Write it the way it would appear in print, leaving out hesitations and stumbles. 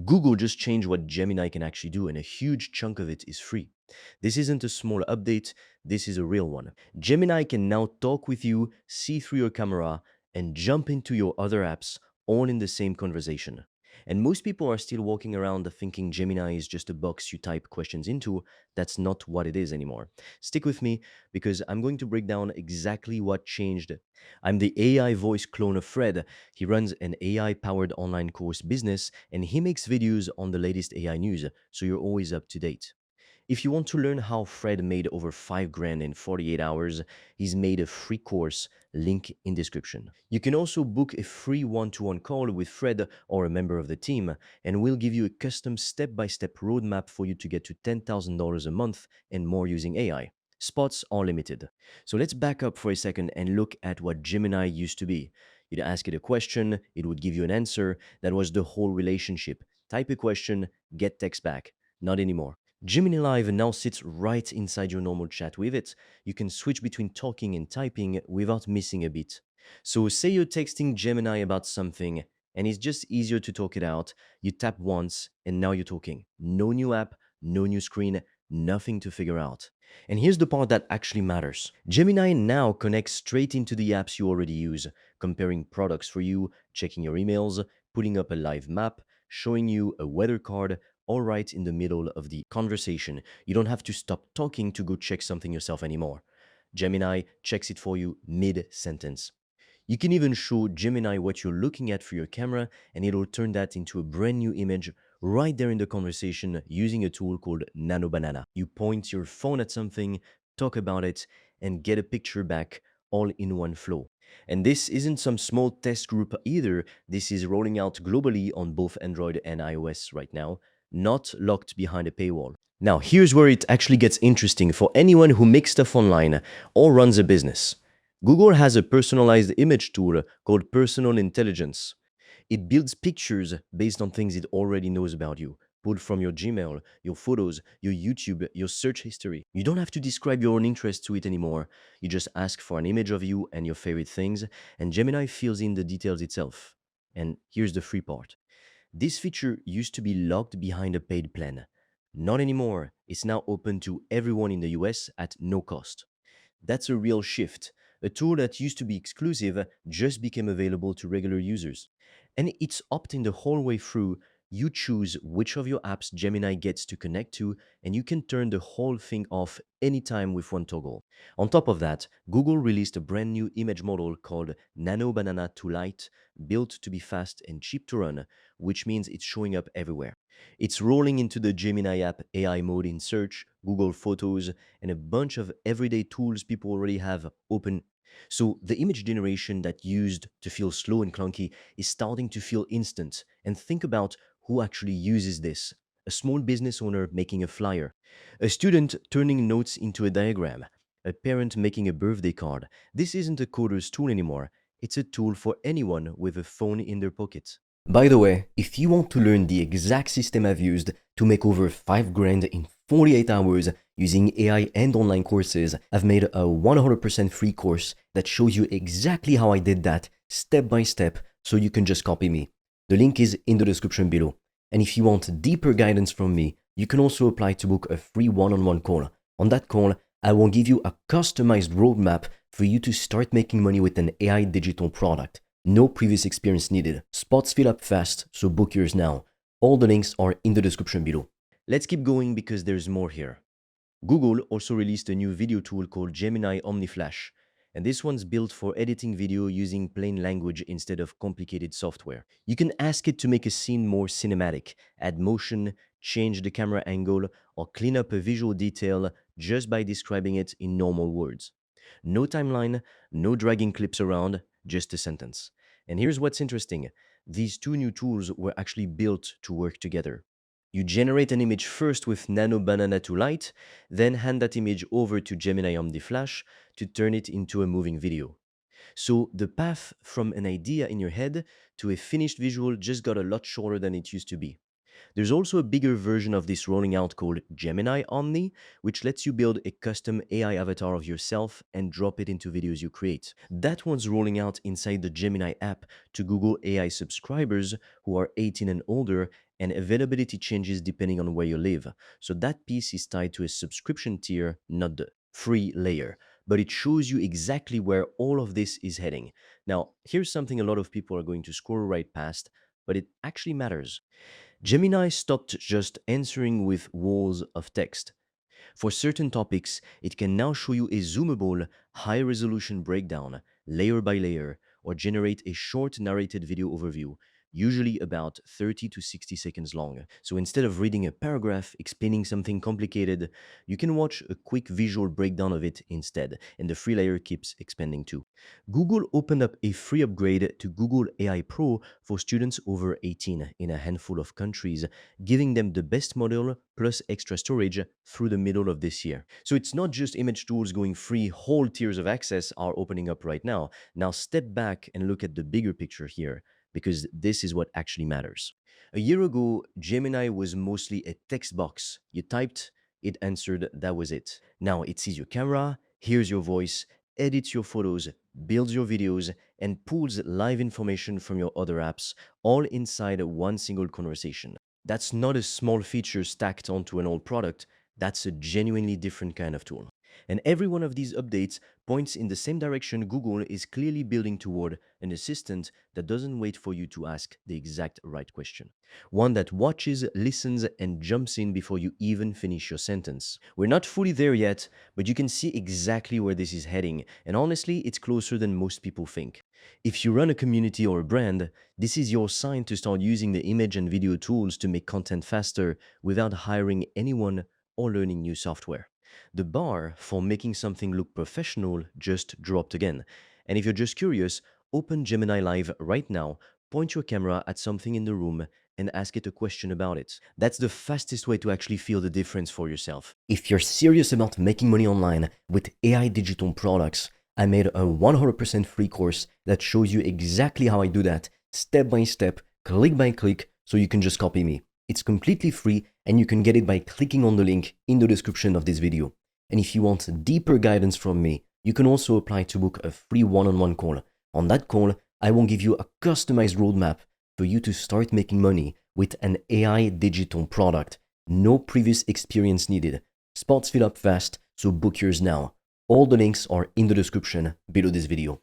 Google just changed what Gemini can actually do, and a huge chunk of it is free. This isn't a small update, this is a real one. Gemini can now talk with you, see through your camera, and jump into your other apps all in the same conversation. And most people are still walking around thinking Gemini is just a box you type questions into. That's not what it is anymore. Stick with me because I'm going to break down exactly what changed. I'm the AI voice clone of Fred. He runs an AI powered online course business and he makes videos on the latest AI news, so you're always up to date. If you want to learn how Fred made over 5 grand in 48 hours, he's made a free course, link in description. You can also book a free one-to-one call with Fred or a member of the team, and we'll give you a custom step-by-step roadmap for you to get to $10,000 a month and more using AI. Spots are limited. So let's back up for a second and look at what Gemini used to be. You'd ask it a question, it would give you an answer. That was the whole relationship. Type a question, get text back. Not anymore. Gemini Live now sits right inside your normal chat with it. You can switch between talking and typing without missing a beat. So, say you're texting Gemini about something and it's just easier to talk it out. You tap once and now you're talking. No new app, no new screen, nothing to figure out. And here's the part that actually matters. Gemini now connects straight into the apps you already use, comparing products for you, checking your emails, putting up a live map, showing you a weather card, all right in the middle of the conversation. You don't have to stop talking to go check something yourself anymore. Gemini checks it for you mid sentence. You can even show Gemini what you're looking at through your camera, and it'll turn that into a brand new image right there in the conversation using a tool called Nano Banana. You point your phone at something, talk about it, and get a picture back all in one flow. And this isn't some small test group either. This is rolling out globally on both Android and iOS right now, not locked behind a paywall. Now, here's where it actually gets interesting for anyone who makes stuff online or runs a business. Google has a personalized image tool called Personal Intelligence. It builds pictures based on things it already knows about you, pulled from your Gmail, your photos, your YouTube, your search history. You don't have to describe your own interest to it anymore. You just ask for an image of you and your favorite things, and Gemini fills in the details itself. And here's the free part. This feature used to be locked behind a paid plan. Not anymore. It's now open to everyone in the US at no cost. That's a real shift. A tool that used to be exclusive just became available to regular users. And it's opt-in the whole way through. You choose which of your apps Gemini gets to connect to, and you can turn the whole thing off anytime with one toggle. On top of that, Google released a brand new image model called Nano Banana 2 Lite, built to be fast and cheap to run, which means it's showing up everywhere. It's rolling into the Gemini app AI mode in search, Google Photos, and a bunch of everyday tools people already have open. So the image generation that used to feel slow and clunky is starting to feel instant. And think about who actually uses this. A small business owner making a flyer, a student turning notes into a diagram, a parent making a birthday card. This isn't a coder's tool anymore. It's a tool for anyone with a phone in their pocket. By the way, if you want to learn the exact system I've used to make over 5 grand in 48 hours using AI and online courses, I've made a 100% free course that shows you exactly how I did that step by step so you can just copy me. The link is in the description below. And if you want deeper guidance from me, you can also apply to book a free one-on-one call. On that call, I will give you a customized roadmap for you to start making money with an AI digital product. No previous experience needed. Spots fill up fast, so book yours now. All the links are in the description below. Let's keep going because there's more here. Google also released a new video tool called Gemini OmniFlash, and this one's built for editing video using plain language instead of complicated software. You can ask it to make a scene more cinematic, add motion, change the camera angle, or clean up a visual detail just by describing it in normal words. No timeline, no dragging clips around, just a sentence. And here's what's interesting. These two new tools were actually built to work together. You generate an image first with Nano Banana 2 Lite, then hand that image over to Gemini OmniFlash to turn it into a moving video. So the path from an idea in your head to a finished visual just got a lot shorter than it used to be. There's also a bigger version of this rolling out called Gemini Omni, which lets you build a custom AI avatar of yourself and drop it into videos you create. That one's rolling out inside the Gemini app to Google AI subscribers who are 18 and older, and availability changes depending on where you live. So that piece is tied to a subscription tier, not the free layer. But it shows you exactly where all of this is heading. Now, here's something a lot of people are going to scroll right past, but it actually matters. Gemini stopped just answering with walls of text. For certain topics, it can now show you a zoomable, high resolution breakdown, layer by layer, or generate a short narrated video overview, usually about 30 to 60 seconds long. So instead of reading a paragraph explaining something complicated, you can watch a quick visual breakdown of it instead, and the free layer keeps expanding too. Google opened up a free upgrade to Google AI Pro for students over 18 in a handful of countries, giving them the best model plus extra storage through the middle of this year. So it's not just image tools going free, whole tiers of access are opening up right now. Now step back and look at the bigger picture here, because this is what actually matters. A year ago, Gemini was mostly a text box. You typed, it answered, that was it. Now it sees your camera, hears your voice, edits your photos, builds your videos, and pulls live information from your other apps, all inside one single conversation. That's not a small feature stacked onto an old product, that's a genuinely different kind of tool. And every one of these updates points in the same direction. Google is clearly building toward an assistant that doesn't wait for you to ask the exact right question. One that watches, listens, and jumps in before you even finish your sentence. We're not fully there yet, but you can see exactly where this is heading, and honestly, it's closer than most people think. If you run a community or a brand, this is your sign to start using the image and video tools to make content faster without hiring anyone or learning new software. The bar for making something look professional just dropped again. And if you're just curious, open Gemini Live right now, point your camera at something in the room, and ask it a question about it. That's the fastest way to actually feel the difference for yourself. If you're serious about making money online with AI digital products, I made a 100% free course that shows you exactly how I do that, step by step, click by click, so you can just copy me. It's completely free, and you can get it by clicking on the link in the description of this video. And if you want deeper guidance from me, you can also apply to book a free one-on-one call. On that call, I will give you a customized roadmap for you to start making money with an AI digital product. No previous experience needed. Spots fill up fast, so book yours now. All the links are in the description below this video.